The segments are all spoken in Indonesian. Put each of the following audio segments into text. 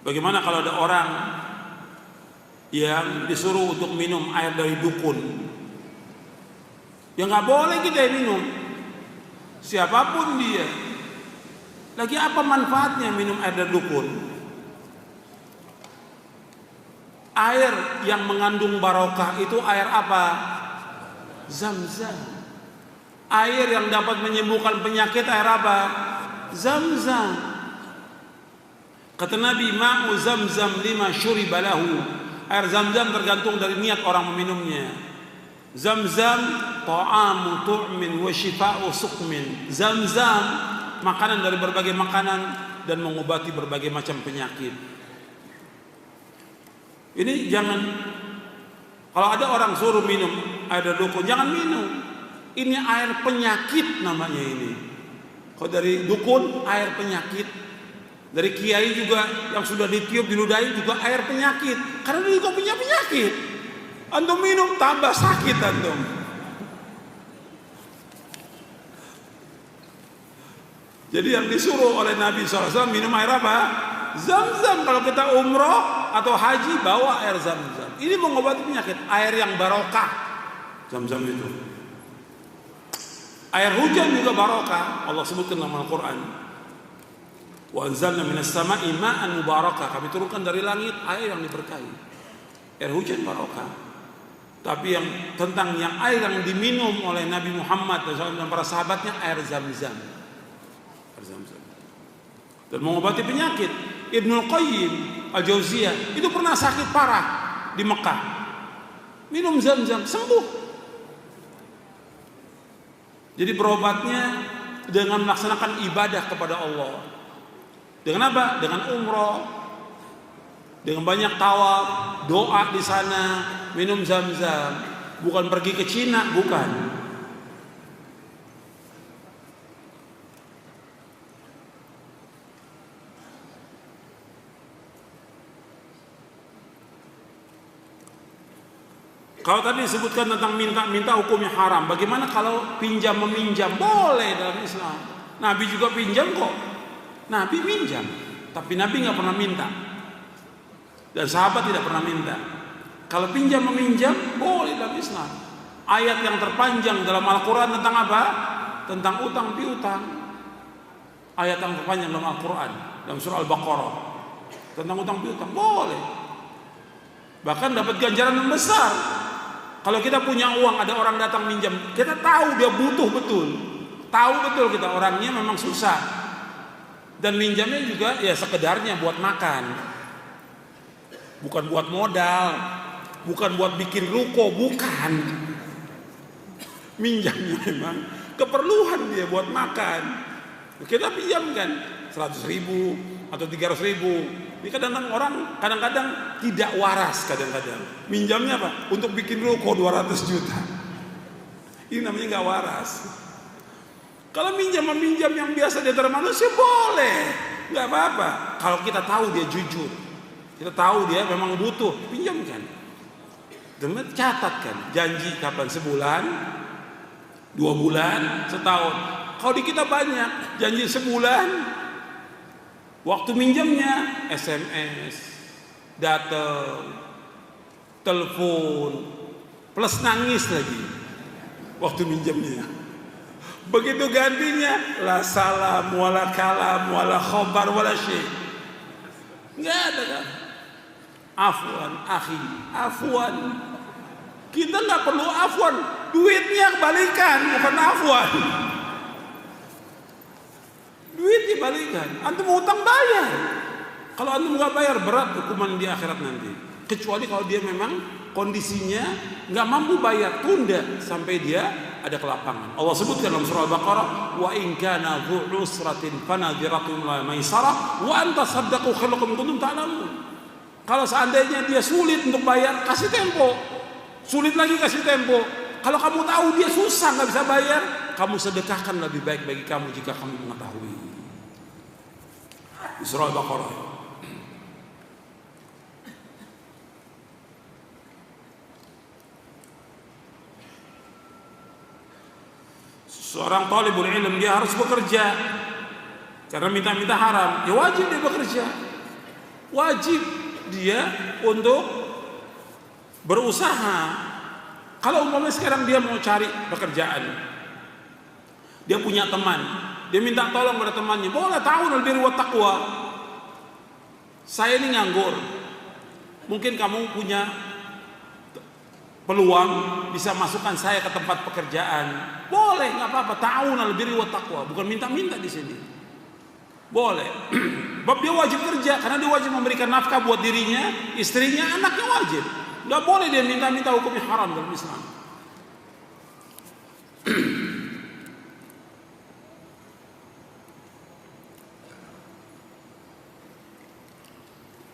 Bagaimana kalau ada orang yang disuruh untuk minum air dari dukun? Ya nggak boleh kita minum, siapapun dia. Lagi apa manfaatnya minum air dari dukun? Air yang mengandung barokah itu air apa? Zam-zam. Air yang dapat menyembuhkan penyakit air apa? Zam-zam. Kata Nabi, ma'u zam-zam lima syuriba lahu. Air zam-zam tergantung dari niat orang meminumnya. Zam-zam ta'amu tu'min wa shifa'u suqmin. Zam-zam makanan dari berbagai makanan dan mengobati berbagai macam penyakit. Ini jangan, kalau ada orang suruh minum air dari dukun, jangan minum. Ini air penyakit namanya ini. Kalau dari dukun air penyakit, dari kiai juga yang sudah ditiup diludahi juga air penyakit. Karena dia juga punya penyakit. Antum minum tambah sakit antum. Jadi yang disuruh oleh Nabi SAW minum air apa? Zam-zam. Kalau kita umroh atau haji bawa air zam-zam. Ini mengobati penyakit. Air yang barokah. Zam-zam itu. Air hujan juga barokah. Allah sebutkan dalam Al-Quran. Wa anzalna minas sama'i ma'an mubarakah. Kami turunkan dari langit air yang diberkahi. Air hujan barokah. Tapi yang tentang yang air yang diminum oleh Nabi Muhammad dan para sahabatnya air zam-zam. Air zam-zam. Dan mengobati penyakit. Ibnul Qayyim Al-Jauziyah itu pernah sakit parah di Mekah. Minum zam-zam sembuh. Jadi berobatnya dengan melaksanakan ibadah kepada Allah. Dengan apa? Dengan umroh, dengan banyak tawaf, doa di sana, minum zam-zam. Bukan pergi ke Cina, bukan. Kalau tadi disebutkan tentang minta hukumnya haram. Bagaimana kalau pinjam meminjam? Boleh dalam Islam. Nabi juga pinjam kok. Nabi minjam, tapi Nabi nggak pernah minta, dan sahabat tidak pernah minta. Kalau pinjam meminjam boleh dalam Islam. Ayat yang terpanjang dalam Al-Quran tentang apa? Tentang utang piutang. Ayat yang terpanjang dalam Al-Quran dalam surah Al-Baqarah tentang utang piutang boleh. Bahkan dapat ganjaran yang besar. Kalau kita punya uang, ada orang datang minjam, kita tahu dia butuh betul, tahu betul kita orangnya memang susah. Dan minjamnya juga ya sekedarnya buat makan, bukan buat modal, bukan buat bikin ruko, bukan. Minjamnya memang keperluan dia buat makan. Kita pinjamkan 100.000 atau 300.000. Ini kadang-kadang orang tidak waras kadang-kadang. Minjamnya apa? Untuk bikin ruko 200 juta. Ini namanya nggak waras. Kalau minjam yang biasa di antara manusia boleh, nggak apa-apa. Kalau kita tahu dia jujur, kita tahu dia memang butuh, pinjamkan. Dan catatkan, janji kapan, sebulan, 2 bulan, setahun. Kalau di kita banyak, janji sebulan, waktu minjamnya SMS, datang, telepon, plus nangis lagi, waktu minjamnya. Begitu gantinya, la salam, wala kalam, wala khobar, wala syekh. Nggak ada kan? Afwan, akhi, afwan. Kita nggak perlu afwan, duitnya kembalikan, bukan afwan. Duit dibalikan, antum utang bayar. Kalau antum nggak bayar berat hukuman di akhirat nanti. Kecuali kalau dia memang kondisinya nggak mampu bayar, tunda sampai dia ada kelapangan. Allah sebutkan dalam surah Al-Baqarah, wa in kana dzu usratin fanadhiratun ila maisarah wa an tasaddaqu khairun lakum in kuntum ta'lamun. Kalau seandainya dia sulit untuk bayar, kasih tempo. Sulit lagi kasih tempo. Kalau kamu tahu dia susah nggak bisa bayar, kamu sedekahkan lebih baik bagi kamu jika kamu mengetahui. Di surah Al-Baqarah. Seorang talibul ilm dia harus bekerja karena minta-minta haram, ya wajib dia bekerja. wajib dia untuk berusaha. Kalau umpamanya sekarang dia mau cari pekerjaan, dia punya teman, dia minta tolong pada temannya, boleh, ta'awunul birri wat taqwa. Saya ini nganggur, mungkin kamu punya peluang bisa masukkan saya ke tempat pekerjaan, boleh, nggak apa-apa. Ta'awunul birri wat taqwa, bukan minta-minta di sini, boleh. Sebab dia wajib kerja, karena dia wajib memberikan nafkah buat dirinya, istrinya, anaknya wajib. Nggak boleh dia minta-minta, hukumnya haram dalam Islam.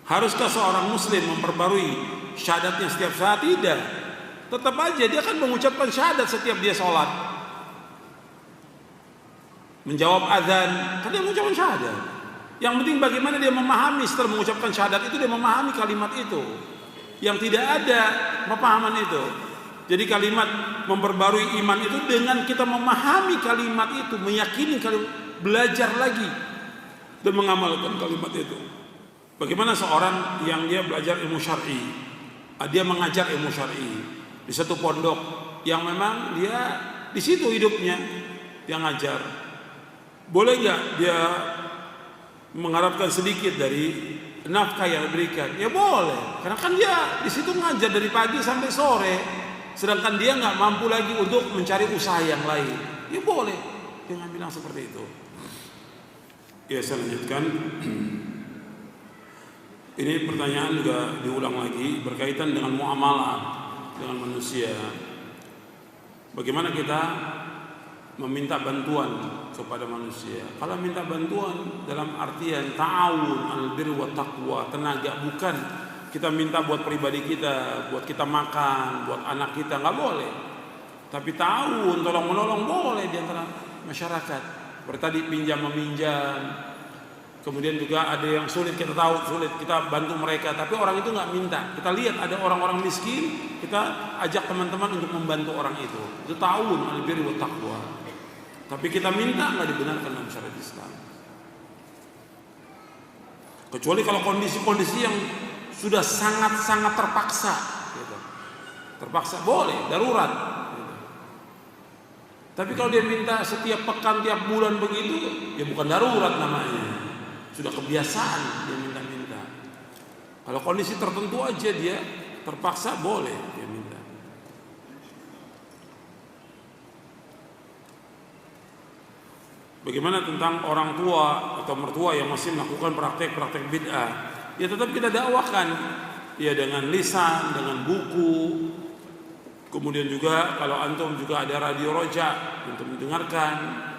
Haruskah seorang muslim memperbarui syahadatnya setiap saat? Tidak. Tetap aja dia akan mengucapkan syahadat setiap dia sholat, menjawab azan, kan dia mengucapkan syahadat. Yang penting bagaimana dia memahami setelah mengucapkan syahadat itu, dia memahami kalimat itu. Yang tidak ada pemahaman itu. Jadi kalimat memperbarui iman itu dengan kita memahami kalimat itu, meyakini kalimat, belajar lagi dan mengamalkan kalimat itu. Bagaimana seorang yang dia belajar ilmu syar'i, dia mengajar ilmu syar'i di satu pondok yang memang dia di situ hidupnya, dia ngajar. Boleh nggak dia mengharapkan sedikit dari nafkah yang diberikan? Ya boleh, karena kan dia di situ ngajar dari pagi sampai sore, sedangkan dia nggak mampu lagi untuk mencari usaha yang lain. Ya boleh, jangan bilang seperti itu. Ya, saya lanjutkan. Ini pertanyaan juga diulang lagi berkaitan dengan muamalah dengan manusia. Bagaimana kita meminta bantuan kepada manusia? Kalau minta bantuan dalam artian ta'awun al birri wat taqwa, tenaga, bukan kita minta buat pribadi kita, buat kita makan, buat anak kita, nggak boleh. Tapi ta'awun, tolong menolong, boleh di antara masyarakat. Seperti tadi pinjam meminjam. Kemudian juga ada yang sulit, kita tahu sulit, kita bantu mereka, tapi orang itu nggak minta. Kita lihat ada orang-orang miskin, kita ajak teman-teman untuk membantu orang itu. Itu ta'awun al birri wat taqwa. Tapi kita minta, nggak dibenarkan dalam syariat Islam. Kecuali kalau kondisi-kondisi yang sudah sangat-sangat terpaksa, gitu. Terpaksa boleh, darurat. Gitu. Tapi kalau dia minta setiap pekan, tiap bulan begitu, ya bukan darurat namanya. Sudah kebiasaan dia minta-minta. Kalau kondisi tertentu aja dia terpaksa, boleh dia minta. Bagaimana tentang orang tua atau mertua yang masih melakukan praktek-praktek bid'ah? Ya tetap kita dakwahkan, ya dengan lisan, dengan buku. Kemudian juga kalau antum juga ada radio roja untuk mendengarkan,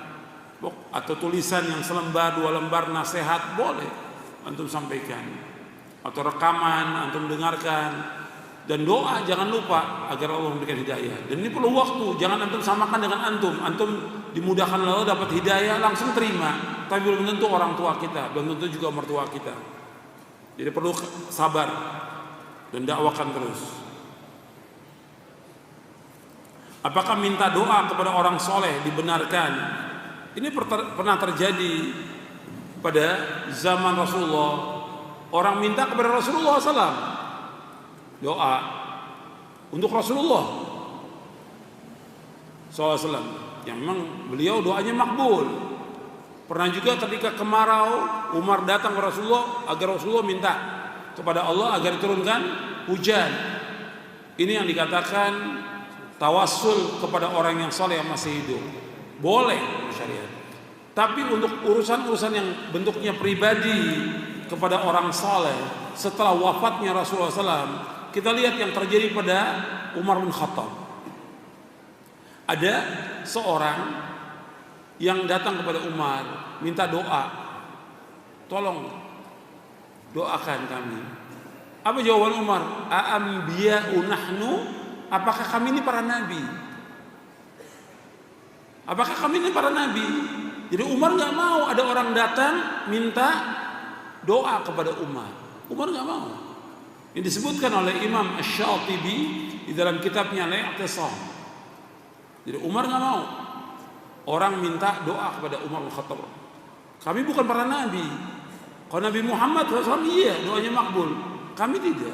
atau tulisan yang selembar, 2 lembar nasihat, boleh antum sampaikan, atau rekaman antum dengarkan. Dan doa jangan lupa agar Allah memberikan hidayah. Dan ini perlu waktu, jangan antum samakan dengan antum dimudahkan Allah dapat hidayah langsung terima, tapi belum tentu orang tua kita, belum tentu juga mertua kita. Jadi perlu sabar dan dakwakan terus. Apakah minta doa kepada orang soleh dibenarkan? Ini pernah terjadi pada zaman Rasulullah. Orang minta kepada Rasulullah SAW doa untuk Rasulullah SAW, yang memang beliau doanya makbul. Pernah juga ketika kemarau, Umar datang ke Rasulullah agar Rasulullah minta kepada Allah agar diturunkan hujan. Ini yang dikatakan tawassul kepada orang yang soleh yang masih hidup. Boleh syariat. Tapi untuk urusan-urusan yang bentuknya pribadi kepada orang saleh setelah wafatnya Rasulullah SAW, kita lihat yang terjadi pada Umar bin Khattab. Ada seorang yang datang kepada Umar minta doa, tolong doakan kami. Apa jawaban Umar? A'ambiya'u nahnu? Apakah kami ini para nabi? Apakah kami ini para nabi? Jadi Umar nggak mau ada orang datang minta doa kepada Umar. Umar nggak mau. Ini disebutkan oleh Imam Asy-Syatibi di dalam kitabnya Al-I'tisam. Jadi Umar nggak mau orang minta doa kepada Umar bin Khattab. Kami bukan para nabi. Kalau Nabi Muhammad SAW iya doanya makbul, kami tidak.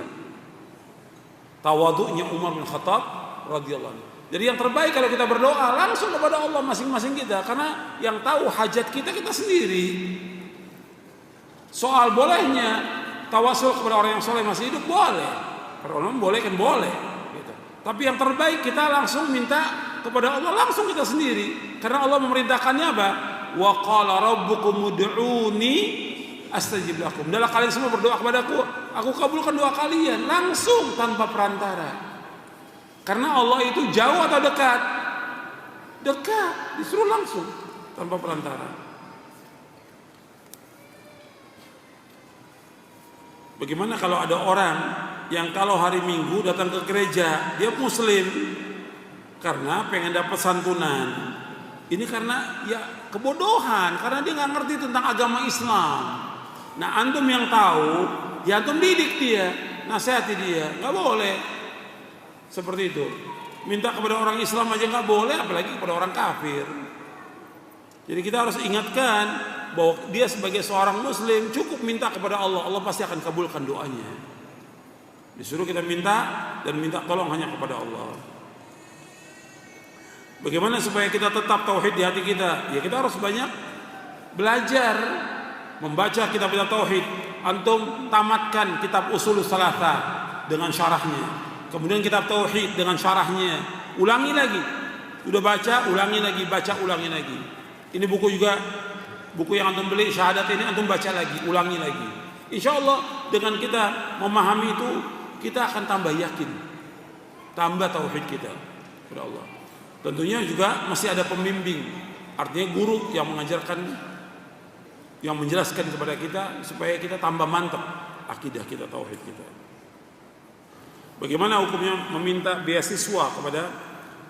Tawadhu'nya Umar bin Khattab radhiyallahu anhu. Jadi yang terbaik kalau kita berdoa langsung kepada Allah masing-masing kita, karena yang tahu hajat kita sendiri. Soal bolehnya tawasul kepada orang yang soleh masih hidup boleh, para ulama boleh kan boleh. Gitu. Tapi yang terbaik kita langsung minta kepada Allah langsung kita sendiri, karena Allah memerintahkannya apa? Wa qala rabbukum ud'uni astajib lakum. Adalah kalian semua berdoa kepadaku, aku kabulkan doa kalian langsung tanpa perantara. Karena Allah itu jauh atau dekat? Dekat, disuruh langsung tanpa perantara. Bagaimana kalau ada orang yang kalau hari Minggu datang ke gereja, dia muslim karena pengen dapat santunan. Ini karena ya kebodohan, karena dia nggak ngerti tentang agama Islam. Nah, antum yang tahu, ya antum didik dia, nasihati dia, nggak boleh seperti itu. Minta kepada orang Islam aja nggak boleh, apalagi kepada orang kafir. Jadi kita harus ingatkan bahwa dia sebagai seorang muslim cukup minta kepada Allah, Allah pasti akan kabulkan doanya. Disuruh kita minta dan minta tolong hanya kepada Allah. Bagaimana supaya kita tetap tauhid di hati kita? Ya kita harus banyak belajar membaca kitab-kitab tauhid. Antum tamatkan kitab Ushulus Tsalatsah dengan syarahnya. Kemudian kitab tauhid dengan syarahnya. Ulangi lagi. Sudah baca, ulangi lagi, baca, ulangi lagi. Ini buku juga, buku yang antum beli syahadat ini antum baca lagi, ulangi lagi. Insya Allah dengan kita memahami itu kita akan tambah yakin, tambah tauhid kita kepada Allah. Tentunya juga masih ada pembimbing, artinya guru yang mengajarkan, yang menjelaskan kepada kita supaya kita tambah mantap akidah kita, tauhid kita. Bagaimana hukumnya meminta beasiswa kepada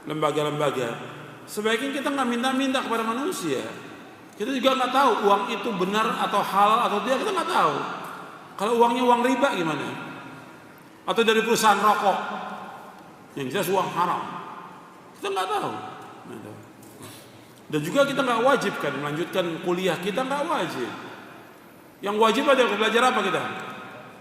lembaga-lembaga? Sebaiknya kita nggak minta-minta kepada manusia. Kita juga nggak tahu uang itu benar atau halal atau tidak, kita nggak tahu. Kalau uangnya uang riba gimana? Atau dari perusahaan rokok, yang jelas uang haram, kita nggak tahu. Dan juga kita nggak wajib kan melanjutkan kuliah, kita nggak wajib. Yang wajib aja belajar apa kita?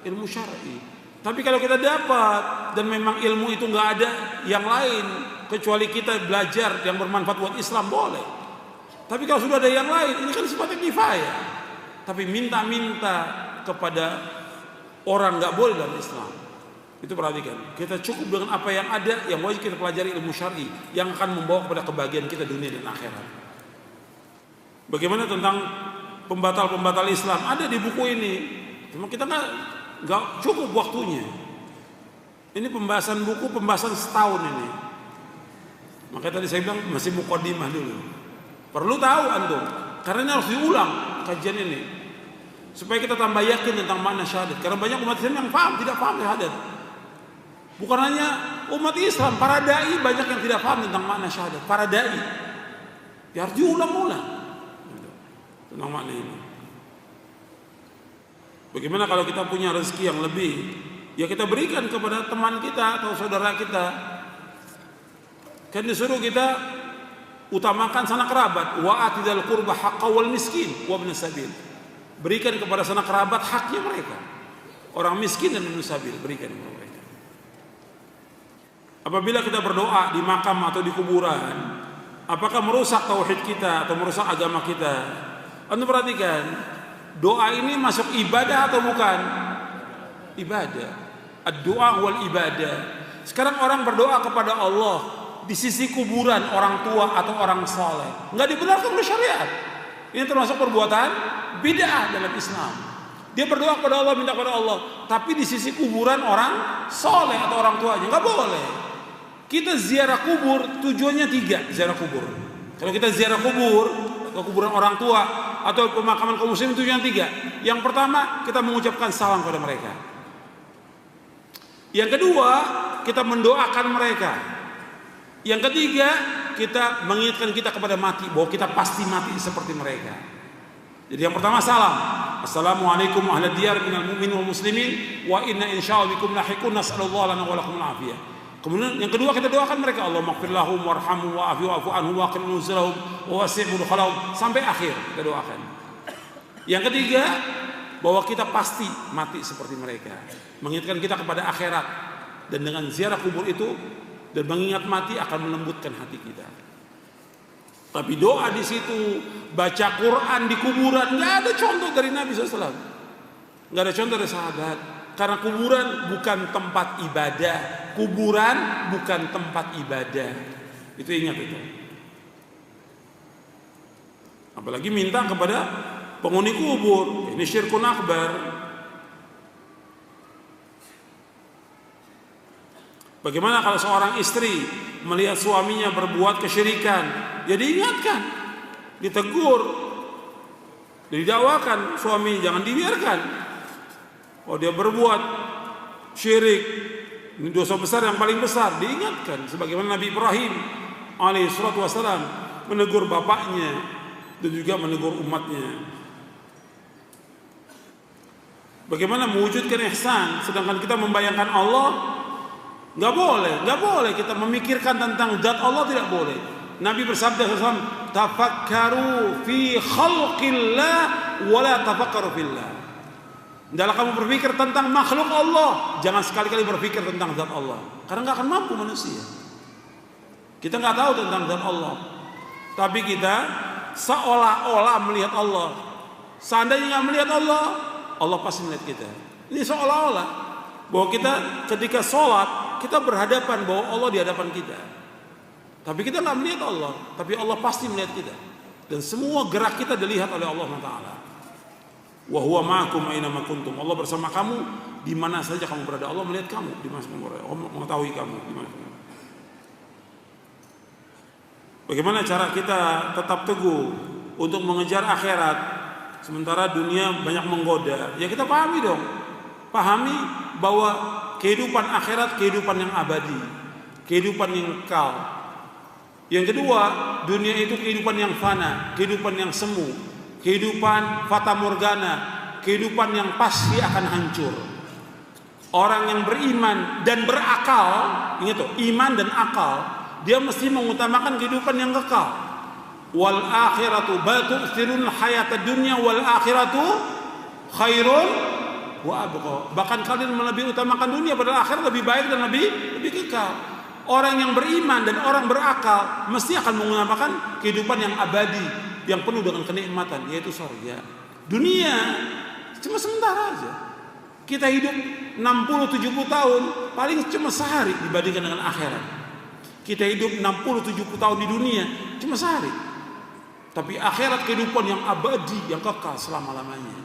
Ilmu syar'i. Tapi kalau kita dapat dan memang ilmu itu nggak ada yang lain kecuali kita belajar yang bermanfaat buat Islam, boleh. Tapi kalau sudah ada yang lain, ini kan sifatnya kifayah. Tapi minta-minta kepada orang nggak boleh dalam Islam. Itu perhatikan. Kita cukup dengan apa yang ada, yang wajib kita pelajari ilmu syar'i yang akan membawa kepada kebahagiaan kita dunia dan akhirat. Bagaimana tentang pembatal-pembatal Islam? Ada di buku ini. Cuma kita nggak cukup waktunya. Ini pembahasan buku, pembahasan setahun ini. Makanya tadi saya bilang masih mukadimah dulu. Perlu tahu antum, karena ini harus diulang kajian ini supaya kita tambah yakin tentang makna syahadat. Karena banyak umat Islam yang paham, tidak paham syahadat. Bukan hanya umat Islam, para dai banyak yang tidak paham tentang makna syahadat. Para dai, ya harus diulang-ulang tentang makna ini. Bagaimana kalau kita punya rezeki yang lebih, ya kita berikan kepada teman kita atau saudara kita. Kan disuruh kita utamakan sanak kerabat, wa atidal qurba haqqa wal miskin wa ibn sabil. Berikan kepada sanak kerabat haknya mereka. Orang miskin dan ibn sabil berikan kepada mereka. Apabila kita berdoa di makam atau di kuburan, apakah merusak tauhid kita atau merusak agama kita? Anda perhatikan, doa ini masuk ibadah atau bukan? Ibadah. Ad-doa wal ibadah. Sekarang orang berdoa kepada Allah di sisi kuburan orang tua atau orang soleh, nggak dibenarkan oleh syariat. Ini termasuk perbuatan bid'ah dalam Islam. Dia berdoa kepada Allah, minta kepada Allah, tapi di sisi kuburan orang soleh atau orang tuanya nggak boleh. Kita ziarah kubur tujuannya 3, ziarah kubur. Kalau kita ziarah kubur ke kuburan orang tua atau pemakaman kaum muslimin tujuannya 3. Yang pertama, kita mengucapkan salam kepada mereka. Yang kedua, kita mendoakan mereka. Yang ketiga, kita mengingatkan kita kepada mati, bahwa kita pasti mati seperti mereka. Jadi yang pertama salam, assalamualaikum ahla diyar minal mu'minin wal muslimin wa inna insyaallah bikum lahiqun nas'alullah lana wa lakum al-afiyah. Kemudian yang kedua kita doakan mereka, Allahumma ighfir lahum warhamhum wa'fu anhum waqim nuzulahum wa wasi' mudkhalahum, sampai akhir kita doakan. Yang ketiga, bahwa kita pasti mati seperti mereka. Mengingatkan kita kepada akhirat, dan dengan ziarah kubur itu dan mengingat mati akan melembutkan hati kita. Tapi doa di situ, baca Quran di kuburan, nggak ada contoh dari Nabi SAW, nggak ada contoh dari sahabat. Karena kuburan bukan tempat ibadah, kuburan bukan tempat ibadah. Itu ingat itu. Apalagi minta kepada penghuni kubur, ini syirkun akbar. Bagaimana kalau seorang istri melihat suaminya berbuat kesyirikan, ya diingatkan, ditegur, didakwakan, suami jangan dibiarkan. Oh dia berbuat syirik, ini dosa besar yang paling besar, diingatkan. Sebagaimana Nabi Ibrahim alaihissalatu wassalam menegur bapaknya dan juga menegur umatnya. Bagaimana mewujudkan ihsan sedangkan kita membayangkan Allah? Nggak boleh kita memikirkan tentang zat Allah, tidak boleh. Nabi bersabda SAW, tafakkaru fi khalqillah wa la tafakkaru fillah. Hendaklah kamu berpikir tentang makhluk Allah, jangan sekali-kali berpikir tentang zat Allah, karena nggak akan mampu manusia. Kita nggak tahu tentang zat Allah, tapi kita seolah-olah melihat Allah. Seandainya nggak melihat Allah, Allah pasti melihat kita. Ini seolah-olah bahwa kita ketika sholat, kita berhadapan bahwa Allah di hadapan kita. Tapi kita nggak melihat Allah, tapi Allah pasti melihat kita. Dan semua gerak kita dilihat oleh Allah Taala. Wa huwa ma'akum aina ma kuntum. Allah bersama kamu di mana saja kamu berada. Allah melihat kamu di mana kamu berada. Allah mengetahui kamu di mana kamu. Bagaimana cara kita tetap teguh untuk mengejar akhirat sementara dunia banyak menggoda? Ya kita pahami dong. Pahami bahwa kehidupan akhirat kehidupan yang abadi, kehidupan yang kekal. Yang kedua, dunia itu kehidupan yang fana, kehidupan yang semu, kehidupan fata morgana, kehidupan yang pasti akan hancur. Orang yang beriman dan berakal, ingat tuh, iman dan akal, dia mesti mengutamakan kehidupan yang kekal. Wal akhiratu bal tu'thirun hayatad dunya wal akhiratu khairun wa abqa. Bahkan kalian lebih utamakan dunia padahal akhirat lebih baik dan lebih kekal. Orang yang beriman dan orang berakal mesti akan mengutamakan kehidupan yang abadi, yang penuh dengan kenikmatan, yaitu surga. Dunia cuma sementara aja. Kita hidup 60-70 tahun, paling cuma sehari dibandingkan dengan akhirat. Kita hidup 60-70 tahun di dunia, cuma sehari. Tapi akhirat kehidupan yang abadi, yang kekal selama-lamanya.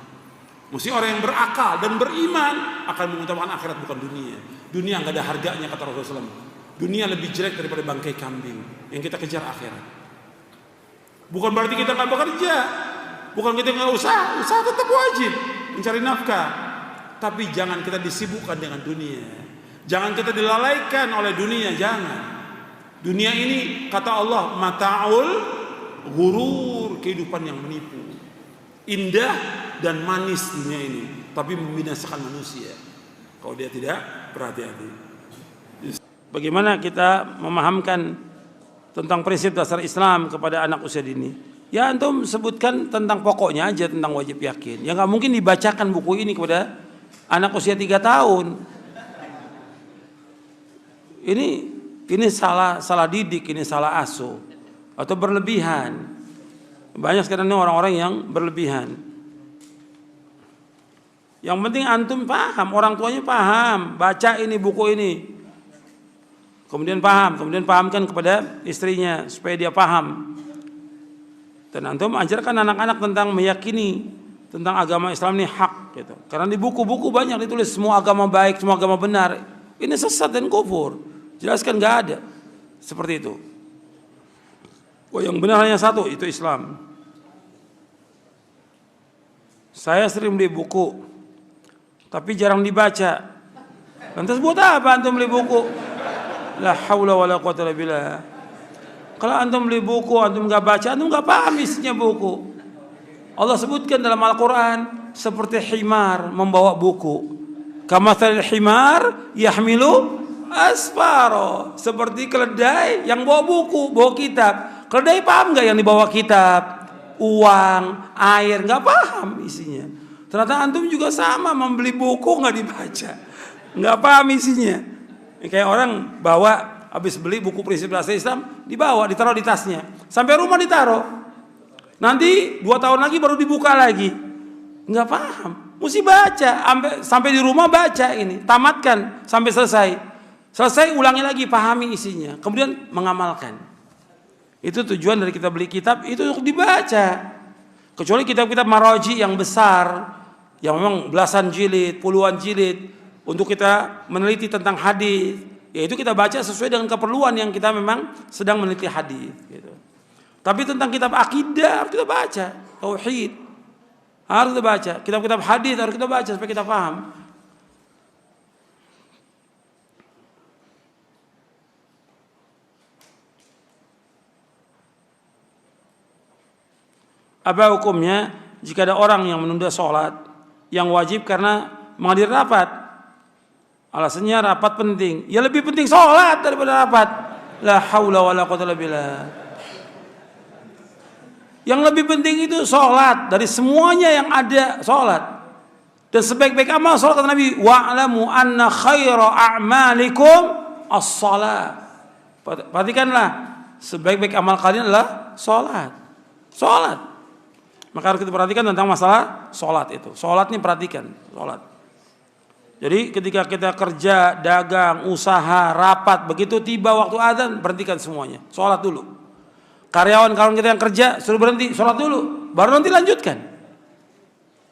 Mesti orang yang berakal dan beriman akan mengutamakan akhirat bukan dunia. Dunia nggak ada harganya kata Rasulullah SAW. Dunia lebih jelek daripada bangkai kambing. Yang kita kejar akhirat. Bukan berarti kita nggak bekerja, bukan kita nggak usaha tetap wajib mencari nafkah. Tapi jangan kita disibukkan dengan dunia. Jangan kita dilalaikan oleh dunia. Jangan. Dunia ini kata Allah mata'ul ghurur, kehidupan yang menipu. Indah dan manis dunia ini, tapi membinasakan manusia kalau dia tidak berhati-hati. Bagaimana kita memahamkan tentang prinsip dasar Islam kepada anak usia dini? Ya antum sebutkan tentang pokoknya aja tentang wajib yakin. Ya nggak mungkin dibacakan buku ini kepada anak usia 3 tahun. Ini salah didik, ini salah asuh atau berlebihan. Banyak sekarang ini orang-orang yang berlebihan. Yang penting antum paham, orang tuanya paham, baca ini buku ini. Kemudian pahamkan kepada istrinya supaya dia paham. Dan antum ajarkan anak-anak tentang meyakini tentang agama Islam ini hak gitu. Karena di buku-buku banyak ditulis semua agama baik, semua agama benar. Ini sesat dan kufur. Jelaskan enggak ada. Seperti itu. Oh, yang benar hanya satu, itu Islam. Saya sering beli buku, tapi jarang dibaca. Lantas buat apa antum beli buku? La haula wala quwwata illa billah. Kalau antum beli buku, antum enggak baca, antum enggak paham isinya buku. Allah sebutkan dalam Al-Qur'an seperti himar membawa buku. Kamatsalil himar yahmilu asfaro, seperti keledai yang bawa buku, bawa kitab. Keledai paham enggak yang dibawa kitab? Uang, air, enggak paham isinya. Ternyata antum juga sama, membeli buku nggak dibaca, nggak paham isinya. Kayak orang bawa, habis beli buku prinsip dasar Islam, dibawa, ditaruh di tasnya, sampai rumah ditaruh. Nanti 2 tahun lagi baru dibuka lagi, nggak paham. Mesti baca, sampai di rumah baca ini, tamatkan sampai selesai. Selesai ulangi lagi, pahami isinya, kemudian mengamalkan. Itu tujuan dari kita beli kitab, itu untuk dibaca. Kecuali kitab-kitab maraji yang besar, yang memang belasan jilid, puluhan jilid, untuk kita meneliti tentang hadis, yaitu kita baca sesuai dengan keperluan yang kita memang sedang meneliti hadis. Gitu. Tapi tentang kitab akidah harus kita baca, tauhid harus kita baca, kitab-kitab hadis harus kita baca supaya kita paham. Apa hukumnya jika ada orang yang menunda sholat yang wajib karena menghadiri rapat? Alasannya rapat penting. Ya lebih penting sholat daripada rapat. La haula wala quwwata illa billah. Yang lebih penting itu sholat. Dari semuanya yang ada sholat. Dan sebaik-baik amal sholat kata Nabi, wa'lamu anna khaira a'malikum as-shalah. Perhatikanlah, sebaik-baik amal kalian adalah sholat. Sholat. Maka harus kita perhatikan tentang masalah sholat itu. Sholat ini perhatikan, sholat. Jadi ketika kita kerja, dagang, usaha, rapat, begitu tiba waktu azan, berhentikan semuanya. Sholat dulu. Karyawan kalau kita yang kerja, suruh berhenti, sholat dulu. Baru nanti lanjutkan.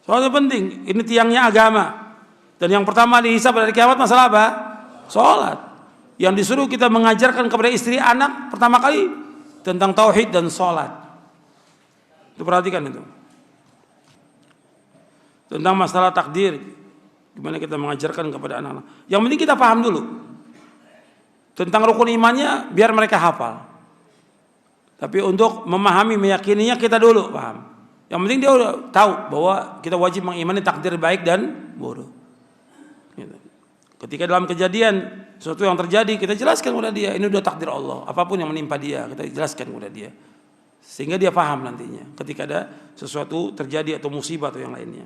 Sholat itu penting. Ini tiangnya agama. Dan yang pertama dihisab dari kiamat masalah apa? Sholat. Yang disuruh kita mengajarkan kepada istri, anak, pertama kali tentang tauhid dan sholat. Itu perhatikan itu. Tentang masalah takdir, gimana kita mengajarkan kepada anak-anak. Yang penting kita paham dulu. Tentang rukun imannya biar mereka hafal. Tapi untuk memahami, meyakininya kita dulu paham. Yang penting dia udah tahu bahwa kita wajib mengimani takdir baik dan buruk. Gitu. Ketika dalam kejadian sesuatu yang terjadi, kita jelaskan kepada dia, ini udah takdir Allah. Apapun yang menimpa dia, kita jelaskan kepada dia. Sehingga dia paham nantinya ketika ada sesuatu terjadi atau musibah atau yang lainnya.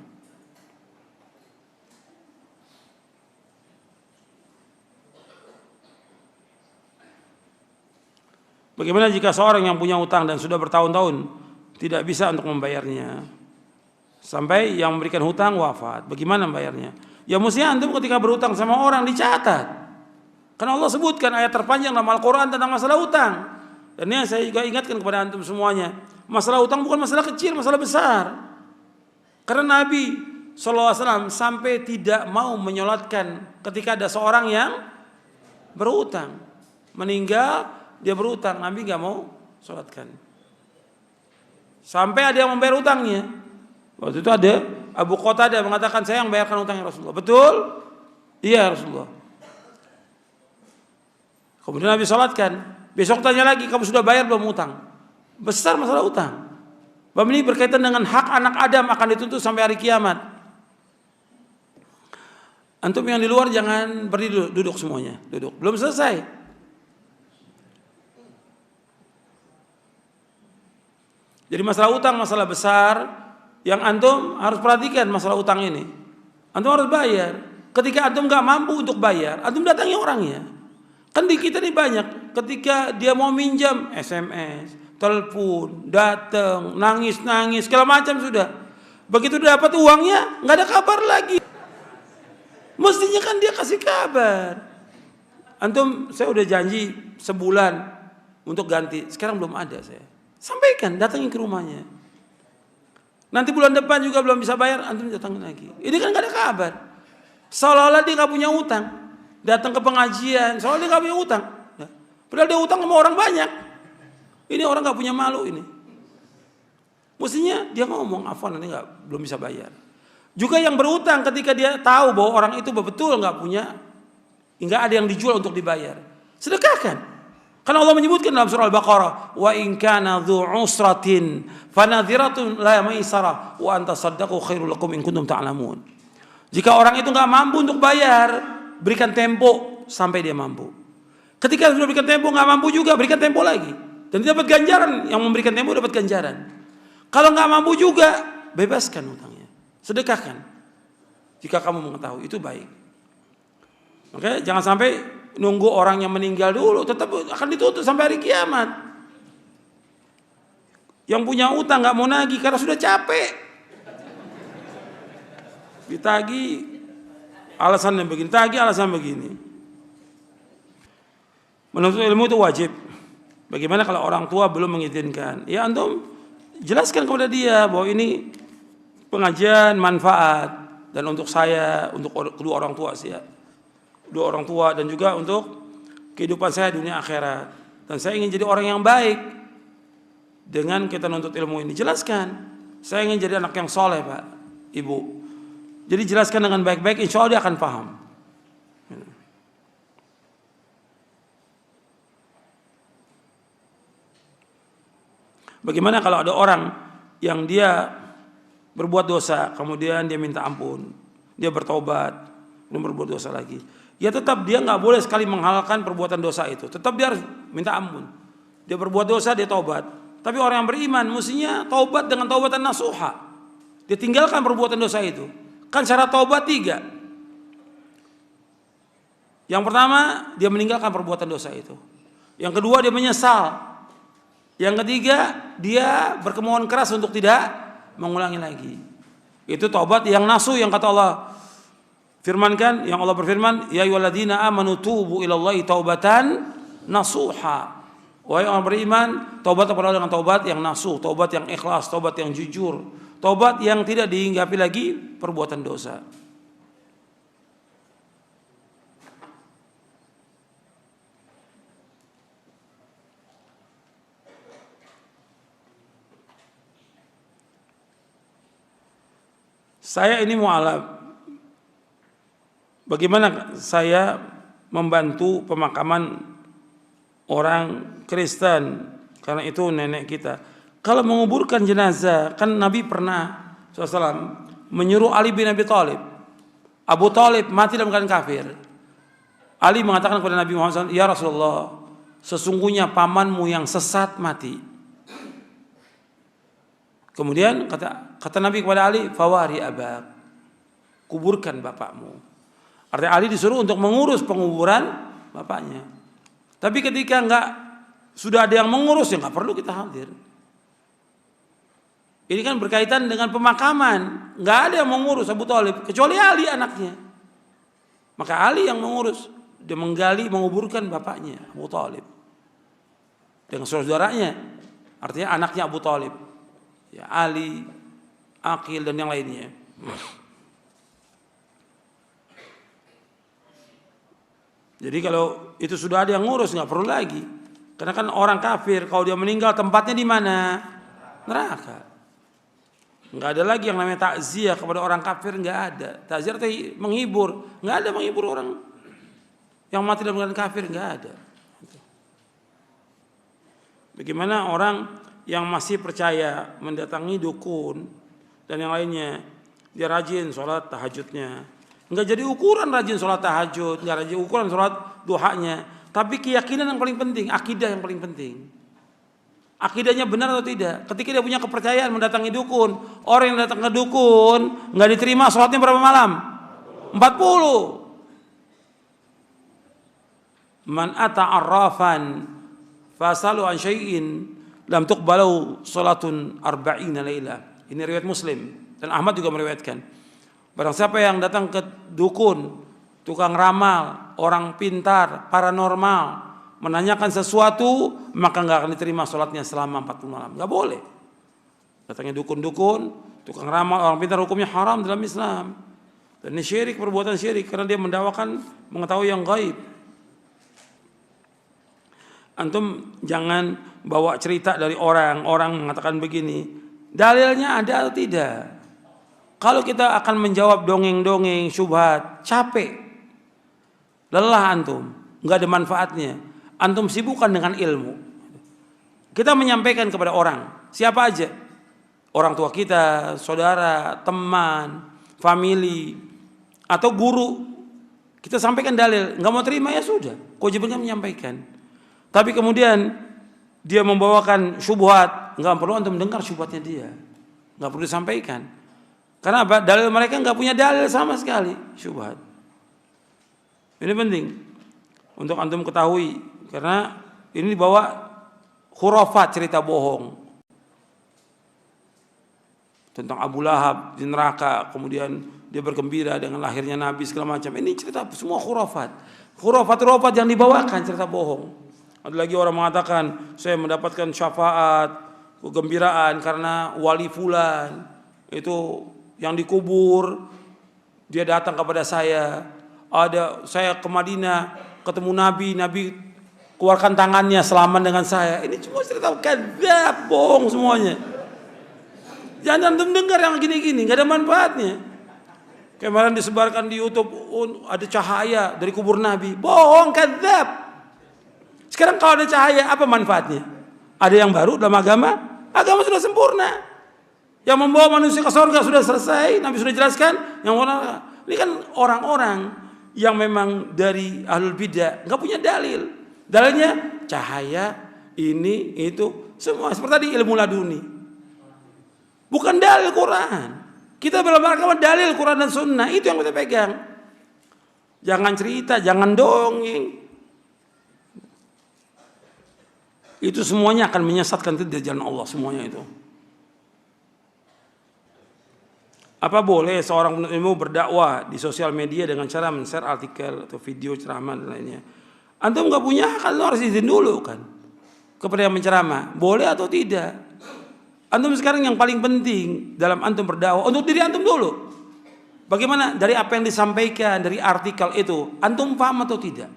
Bagaimana jika seorang yang punya utang dan sudah bertahun-tahun tidak bisa untuk membayarnya, sampai yang memberikan hutang wafat, bagaimana membayarnya? Ya mestinya antum ketika berutang sama orang dicatat. Karena Allah sebutkan ayat terpanjang dalam Al-Quran tentang masalah utang. Dan ini saya juga ingatkan kepada antum semuanya. Masalah utang bukan masalah kecil, masalah besar. Karena Nabi SAW sampai tidak mau menyolatkan ketika ada seorang yang berutang. Meninggal, dia berutang. Nabi gak mau solatkan. Sampai ada yang membayar utangnya. Waktu itu ada Abu Qatadah mengatakan, saya yang bayarkan utangnya Rasulullah. Betul? Iya Rasulullah. Kemudian Nabi solatkan. Besok tanya lagi, kamu sudah bayar belum utang? Besar masalah utang. Bab ini berkaitan dengan hak anak Adam akan dituntut sampai hari kiamat. Antum yang di luar jangan berdiri duduk semuanya. Duduk. Belum selesai. Jadi masalah utang masalah besar yang antum harus perhatikan masalah utang ini. Antum harus bayar. Ketika antum gak mampu untuk bayar, antum datangi orangnya. Kan di kita ini banyak, ketika dia mau minjam, SMS, telepon, datang, nangis-nangis, segala macam sudah. Begitu dapat uangnya, nggak ada kabar lagi. Mestinya kan dia kasih kabar. Antum, saya udah janji sebulan untuk ganti, sekarang belum ada saya. Sampaikan, datangin ke rumahnya. Nanti bulan depan juga belum bisa bayar, antum datangin lagi. Ini kan nggak ada kabar. Seolah-olah dia nggak punya utang. Datang ke pengajian, soalnya dia gak punya utang. Padahal dia utang sama orang banyak. Ini orang gak punya malu ini. Mestinya dia ngomong, afwan nanti belum bisa bayar. Juga yang berutang ketika dia tahu bahwa orang itu betul gak punya, hingga ada yang dijual untuk dibayar. Sedekahkan. Karena Allah menyebutkan dalam surah Al-Baqarah, wa in kana dzu usratin fanadhiratun la maisarah wa anta saddaqu khairul lakum in kuntum ta'lamun. Jika orang itu gak mampu untuk bayar, berikan tempo sampai dia mampu. Ketika sudah berikan tempo nggak mampu juga, berikan tempo lagi. Dan dia dapat ganjaran. Yang memberikan tempo dapat ganjaran. Kalau nggak mampu juga, bebaskan utangnya. sedekahkan. Jika kamu mengetahui itu baik. Makanya jangan sampai nunggu orang yang meninggal dulu, tetap akan ditutup sampai hari kiamat. Yang punya utang nggak mau nagih karena sudah capek. Ditagih alasannya begini, tagih alasan begini. Menuntut ilmu itu wajib. Bagaimana kalau orang tua belum mengizinkan? Ya antum jelaskan kepada dia bahwa ini pengajian manfaat dan untuk saya, untuk kedua orang tua saya, kedua orang tua dan juga untuk kehidupan saya dunia akhirat. Dan saya ingin jadi orang yang baik dengan kita nuntut ilmu ini. Jelaskan, saya ingin jadi anak yang soleh Pak, Ibu. Jadi jelaskan dengan baik-baik, insya Allah dia akan paham. Bagaimana kalau ada orang yang dia berbuat dosa, kemudian dia minta ampun, dia bertobat, belum berbuat dosa lagi. Ya tetap dia nggak boleh sekali menghalalkan perbuatan dosa itu. Tetap dia harus minta ampun. Dia berbuat dosa, dia tobat. Tapi orang yang beriman mestinya tobat dengan taubatan nasuha. Dia tinggalkan perbuatan dosa itu. Kan cara tobat 3. Yang pertama, dia meninggalkan perbuatan dosa itu. Yang kedua, dia menyesal. Yang ketiga, dia berkemauan keras untuk tidak mengulangi lagi. Itu taubat yang nasuh yang kata Allah firmankan, yang Allah berfirman, ya ayyuhalladzina amanu tubu ilallahi taubatan nasuha. Wahai orang beriman, taubat kepada Allah dengan taubat yang nasuh, taubat yang ikhlas, taubat yang jujur, taubat yang tidak dihinggapi lagi perbuatan dosa. Saya ini mu'alaf. Bagaimana saya membantu pemakaman orang Kristen, karena itu nenek kita. Kalau menguburkan jenazah, kan Nabi pernah SAW menyuruh Ali bin Abi Thalib. Abu Thalib mati dalam keadaan kafir. Ali mengatakan kepada Nabi Muhammad SAW, ya Rasulullah, sesungguhnya pamanmu yang sesat mati. Kemudian kata Nabi kepada Ali, fawari abak, kuburkan bapakmu. Artinya Ali disuruh untuk mengurus penguburan bapaknya. Tapi ketika sudah ada yang mengurus, ya nggak perlu kita hadir. Ini kan berkaitan dengan pemakaman, nggak ada yang mengurus Abu Thalib kecuali Ali anaknya. Maka Ali yang mengurus, dia menggali, menguburkan bapaknya Abu Thalib dengan saudaranya, artinya anaknya Abu Thalib. Ya, Ali, Aqil dan yang lainnya. Jadi kalau itu sudah ada yang ngurus nggak perlu lagi. Karena kan orang kafir kalau dia meninggal tempatnya di mana? Neraka. Nggak ada lagi yang namanya takziah kepada orang kafir, nggak ada. Takziah itu menghibur, nggak ada menghibur orang yang mati dalam keadaan kafir, nggak ada. Bagaimana orang yang masih percaya mendatangi dukun dan yang lainnya, dia rajin sholat tahajudnya, nggak jadi ukuran rajin sholat tahajud, nggak rajin ukuran sholat duhanya, tapi keyakinan yang paling penting, akidah yang paling penting. Akidahnya benar atau tidak? Ketika dia punya kepercayaan mendatangi dukun, orang yang datang ke dukun nggak diterima sholatnya berapa malam? 40. Man ata arrafan fasalu an syai'in lam tuqbalu salatun arba'ina laila. Ini riwayat Muslim dan Ahmad juga meriwayatkan. Barang siapa yang datang ke dukun, tukang ramal, orang pintar, paranormal, menanyakan sesuatu, maka enggak akan diterima salatnya selama 40 malam. Enggak boleh. Datangnya dukun-dukun, tukang ramal, orang pintar, hukumnya haram dalam Islam. Dan ini syirik, perbuatan syirik karena dia mendakwakan mengetahui yang gaib. Antum jangan bawa cerita dari orang mengatakan begini, dalilnya ada atau tidak. Kalau kita akan menjawab dongeng-dongeng syubhat, capek, lelah antum, nggak ada manfaatnya. Antum sibukkan dengan ilmu. Kita menyampaikan kepada orang, siapa aja, orang tua kita, saudara, teman, family, atau guru, kita sampaikan dalil, nggak mau terima ya sudah, kewajibannya menyampaikan. Tapi kemudian dia membawakan syubhat, nggak perlu antum dengar syubhatnya dia, nggak perlu disampaikan. Karena apa? Dalil mereka nggak punya dalil sama sekali, syubhat. Ini penting untuk antum ketahui, karena ini dibawa khurafat, cerita bohong tentang Abu Lahab di neraka, kemudian dia bergembira dengan lahirnya Nabi segala macam. Ini cerita semua khurafat, khurafat yang dibawakan, cerita bohong. Ada lagi orang mengatakan saya mendapatkan syafaat, kegembiraan karena wali fulan itu yang dikubur, dia datang kepada saya. Ada saya ke Madinah ketemu Nabi keluarkan tangannya selaman dengan saya. Ini cuma cerita kadzab, bohong semuanya. Jangan antum dengar yang gini-gini, nggak ada manfaatnya. Kemarin disebarkan di YouTube, ada cahaya dari kubur Nabi, bohong, kadzab. Sekarang kalau ada cahaya, apa manfaatnya? Ada yang baru dalam agama? Agama sudah sempurna. Yang membawa manusia ke surga sudah selesai, Nabi sudah jelaskan. Ini kan orang-orang yang memang dari ahlul bidah, nggak punya dalil. Dalilnya cahaya, ini, itu, semua seperti tadi ilmu laduni. Bukan dalil Quran. Kita beragama dalil Quran dan Sunnah, itu yang kita pegang. Jangan cerita, jangan dongeng. Itu semuanya akan menyesatkan kita di jalan Allah, semuanya itu. Apa boleh seorang penuntut ilmu berdakwah di sosial media dengan cara men-share artikel atau video ceramah dan lainnya? Antum nggak punya hak, antum harus izin dulu kan kepada yang menceramah, boleh atau tidak. Antum sekarang yang paling penting dalam antum berdakwah untuk diri antum dulu. Bagaimana dari apa yang disampaikan dari artikel itu, antum paham atau tidak?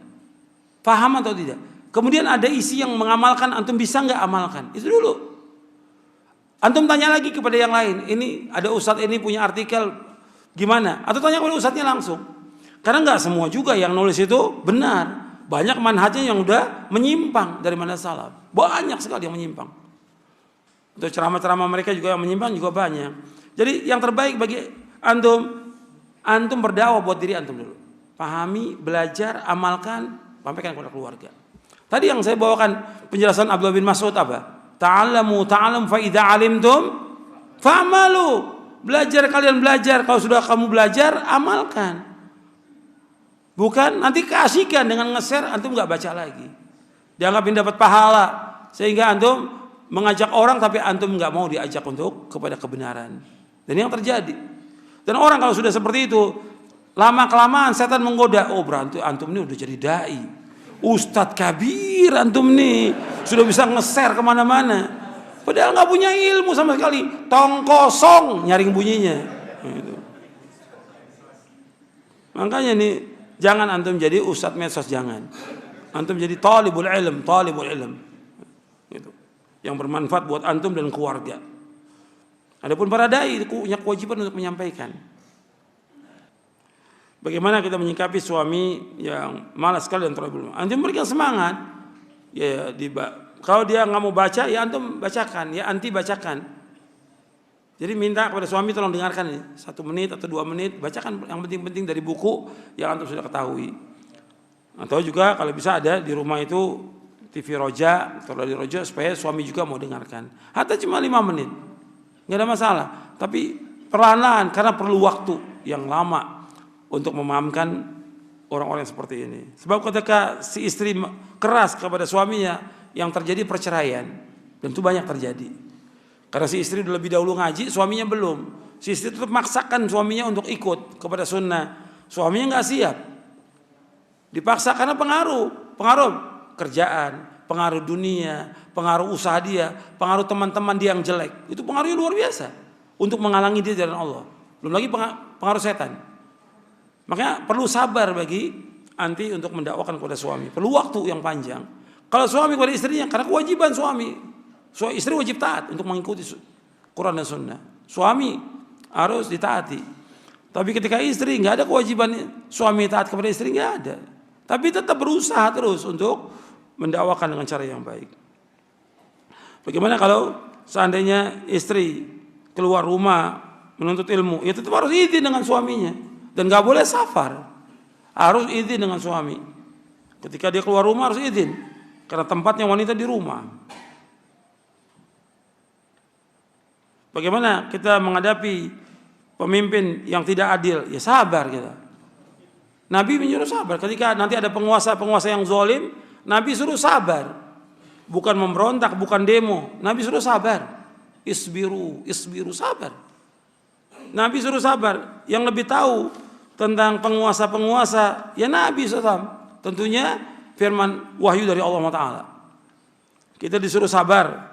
Paham atau tidak? Kemudian ada isi yang mengamalkan, antum bisa nggak amalkan? Itu dulu. Antum tanya lagi kepada yang lain, ini ada ustadz ini punya artikel gimana? Atau tanya kepada ustadznya langsung. Karena nggak semua juga yang nulis itu benar. Banyak manhajnya yang udah menyimpang dari manhaj salaf. Banyak sekali yang menyimpang. Untuk ceramah-ceramah mereka juga yang menyimpang juga banyak. Jadi yang terbaik bagi antum berdakwah buat diri antum dulu. Pahami, belajar, amalkan, sampaikan kepada keluarga. Tadi yang saya bawakan penjelasan Abdullah bin Mas'ud apa? Ta'allamu fa idza 'alimtum fa'malu. Belajar, kalian belajar, kalau sudah kamu belajar amalkan. Bukan nanti keasikan dengan nge-share antum enggak baca lagi. Dianggapin dapat pahala sehingga antum mengajak orang tapi antum enggak mau diajak untuk kepada kebenaran. Dan yang terjadi. Dan orang kalau sudah seperti itu, lama-kelamaan setan menggoda, oh berarti antum ini udah jadi dai. Ustadz kabir antum nih sudah bisa nge-share kemana-mana, padahal nggak punya ilmu sama sekali, tong kosong nyaring bunyinya gitu. Makanya nih jangan antum jadi ustadz medsos, jangan. Antum jadi talibul ilm gitu, yang bermanfaat buat antum dan keluarga. Adapun para dai punya kewajiban untuk menyampaikan. Bagaimana kita menyikapi suami yang malas sekali dan terlalu belum? Antum berikan semangat. Ya, kalau dia nggak mau baca, ya antum bacakan, ya anti bacakan. Jadi minta kepada suami tolong dengarkan ini 1 menit atau 2 menit, bacakan yang penting-penting dari buku yang antum sudah ketahui. Atau juga kalau bisa ada di rumah itu TV Roja atau radio Roja supaya suami juga mau dengarkan. Hatta cuma 5 menit, nggak ada masalah. Tapi perlahan-lahan karena perlu waktu yang lama untuk memahamkan orang-orang seperti ini. Sebab ketika si istri keras kepada suaminya, yang terjadi perceraian. Dan itu banyak terjadi. Karena si istri udah lebih dahulu ngaji, suaminya belum. Si istri tetap maksakan suaminya untuk ikut kepada sunnah. Suaminya nggak siap. Dipaksa karena pengaruh kerjaan, pengaruh dunia, pengaruh usaha dia, pengaruh teman-teman dia yang jelek. Itu pengaruhnya luar biasa untuk menghalangi dia jalan Allah. Belum lagi pengaruh setan. Makanya perlu sabar bagi anti untuk mendakwakan kepada suami. Perlu waktu yang panjang. Kalau suami kepada istrinya, karena kewajiban suami. Istri wajib taat untuk mengikuti Quran dan Sunnah. Suami harus ditaati. Tapi ketika istri nggak ada kewajiban suami taat kepada istri, nggak ada. Tapi tetap berusaha terus untuk mendakwakan dengan cara yang baik. Bagaimana kalau seandainya istri keluar rumah menuntut ilmu, ya tetap harus izin dengan suaminya. Dan gak boleh safar, harus izin dengan suami. Ketika dia keluar rumah harus izin, karena tempatnya wanita di rumah. Bagaimana kita menghadapi pemimpin yang tidak adil, ya sabar kita. Nabi menyuruh sabar. Ketika nanti ada penguasa yang zalim, Nabi suruh sabar. Bukan memberontak, bukan demo. Nabi suruh sabar. Isbiru, sabar. Nabi suruh sabar. Yang lebih tahu tentang penguasa-penguasa, ya Nabi SAW. Tentunya firman wahyu dari Allah Ta'ala. Kita disuruh sabar.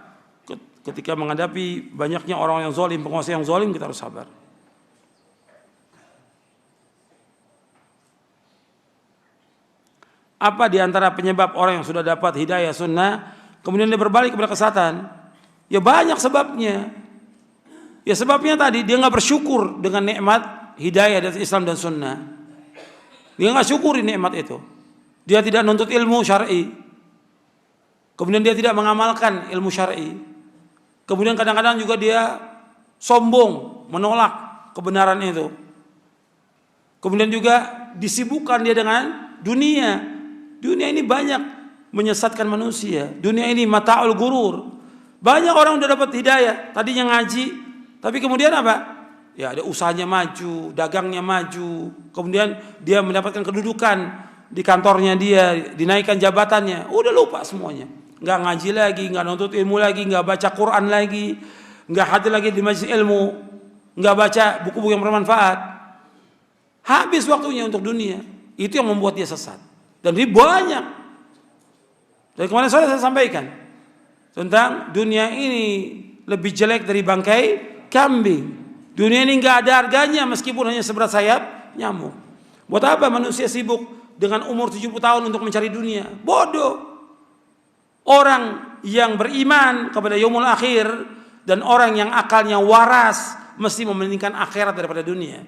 Ketika menghadapi banyaknya orang yang zalim, penguasa yang zalim, kita harus sabar. Apa di antara penyebab orang yang sudah dapat hidayah sunnah kemudian dia berbalik kepada kesesatan? Ya banyak sebabnya. Ya sebabnya tadi dia nggak bersyukur dengan nikmat hidayah dari Islam dan sunnah. Dia nggak syukuri nikmat itu. Dia tidak nuntut ilmu syar'i. Kemudian dia tidak mengamalkan ilmu syar'i. Kemudian kadang-kadang juga dia sombong, menolak kebenaran itu. Kemudian juga disibukkan dia dengan dunia. Dunia ini banyak menyesatkan manusia. Dunia ini mata'ul gurur. Banyak orang udah dapat hidayah, tadinya ngaji, tapi kemudian apa? Ya ada usahanya maju, dagangnya maju. Kemudian dia mendapatkan kedudukan di kantornya dia, dinaikkan jabatannya. Udah lupa semuanya. Nggak ngaji lagi, nggak nuntut ilmu lagi, nggak baca Quran lagi, nggak hadir lagi di majelis ilmu, nggak baca buku-buku yang bermanfaat. Habis waktunya untuk dunia. Itu yang membuat dia sesat. Dan ini banyak. Dari kemarin sore saya sampaikan tentang dunia ini lebih jelek dari bangkai kambing. Dunia ini nggak ada harganya meskipun hanya seberat sayap nyamuk. Buat apa manusia sibuk dengan umur 70 tahun untuk mencari dunia? Bodoh. Orang yang beriman kepada yaumul akhir dan orang yang akalnya waras mesti mementingkan akhirat daripada dunia.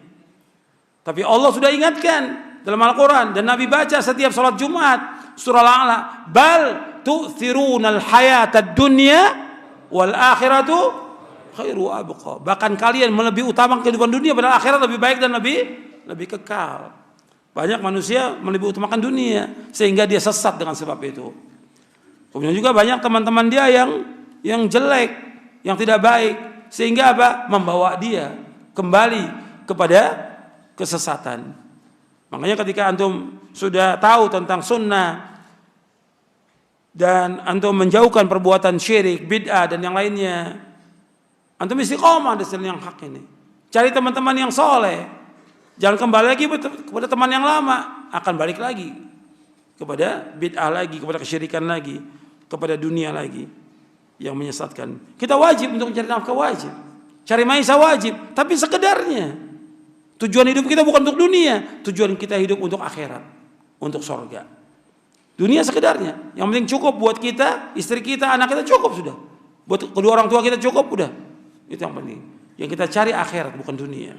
Tapi Allah sudah ingatkan dalam Al-Quran dan Nabi baca setiap salat Jumat surah Al-A'la, bal tu'thirunal hayatad dunya wal akhiratu khairu abqa. Bahkan kalian lebih utamakan kehidupan dunia padahal akhirat lebih baik dan lebih kekal. Banyak manusia lebih utamakan dunia sehingga dia sesat dengan sebab itu. Kemudian juga banyak teman-teman dia yang jelek, yang tidak baik, sehingga apa? Membawa dia kembali kepada kesesatan. Makanya ketika antum sudah tahu tentang sunnah dan antum menjauhkan perbuatan syirik, bid'ah dan yang lainnya, antum istiqomah di jalan yang hak ini. Cari teman-teman yang soleh, jangan kembali lagi kepada teman yang lama, akan balik lagi kepada bid'ah lagi, kepada kesyirikan lagi, kepada dunia lagi yang menyesatkan. Kita wajib untuk mencari nafkah, wajib. Cari maisha wajib, tapi sekedarnya. Tujuan hidup kita bukan untuk dunia, tujuan kita hidup untuk akhirat, untuk surga. Dunia sekedarnya, yang penting cukup buat kita, istri kita, anak kita cukup sudah. Buat kedua orang tua kita cukup udah. Itu yang penting. Yang kita cari akhirat bukan dunia.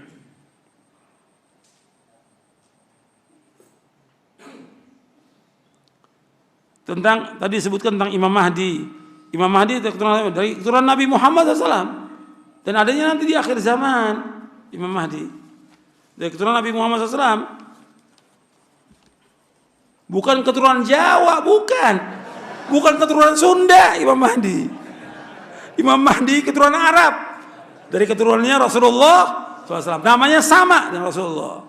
Tentang tadi disebutkan tentang Imam Mahdi. Imam Mahdi itu dari keturunan Nabi Muhammad SAW. Dan adanya nanti di akhir zaman Imam Mahdi. Dari keturunan Nabi Muhammad SAW. Bukan keturunan Jawa, bukan. Bukan keturunan Sunda Imam Mahdi. Imam Mahdi keturunan Arab. Dari keturunannya Rasulullah SAW. Namanya sama dengan Rasulullah.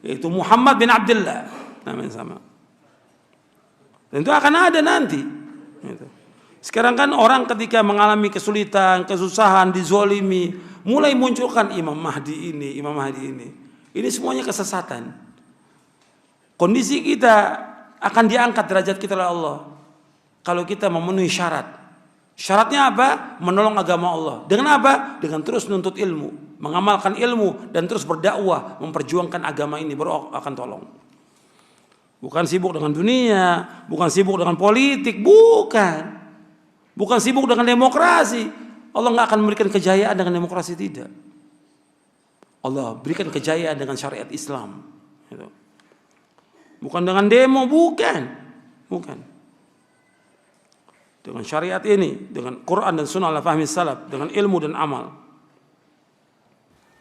Yaitu Muhammad bin Abdullah. Namanya sama. Dan itu akan ada nanti. Sekarang kan orang ketika mengalami kesulitan, kesusahan, dizolimi, mulai munculkan Imam Mahdi ini, Imam Mahdi ini. Ini semuanya kesesatan. Kondisi kita akan diangkat derajat kita oleh Allah kalau kita memenuhi syarat. Syaratnya apa? Menolong agama Allah. Dengan apa? Dengan terus menuntut ilmu, mengamalkan ilmu dan terus berdakwah, memperjuangkan agama ini baru akan tolong. Bukan sibuk dengan dunia, bukan sibuk dengan politik, bukan. Bukan sibuk dengan demokrasi. Allah nggak akan memberikan kejayaan dengan demokrasi, tidak. Allah berikan kejayaan dengan syariat Islam. Bukan dengan demo, bukan. Dengan syariat ini, dengan Quran dan Sunnah ala fahmi salaf, dengan ilmu dan amal.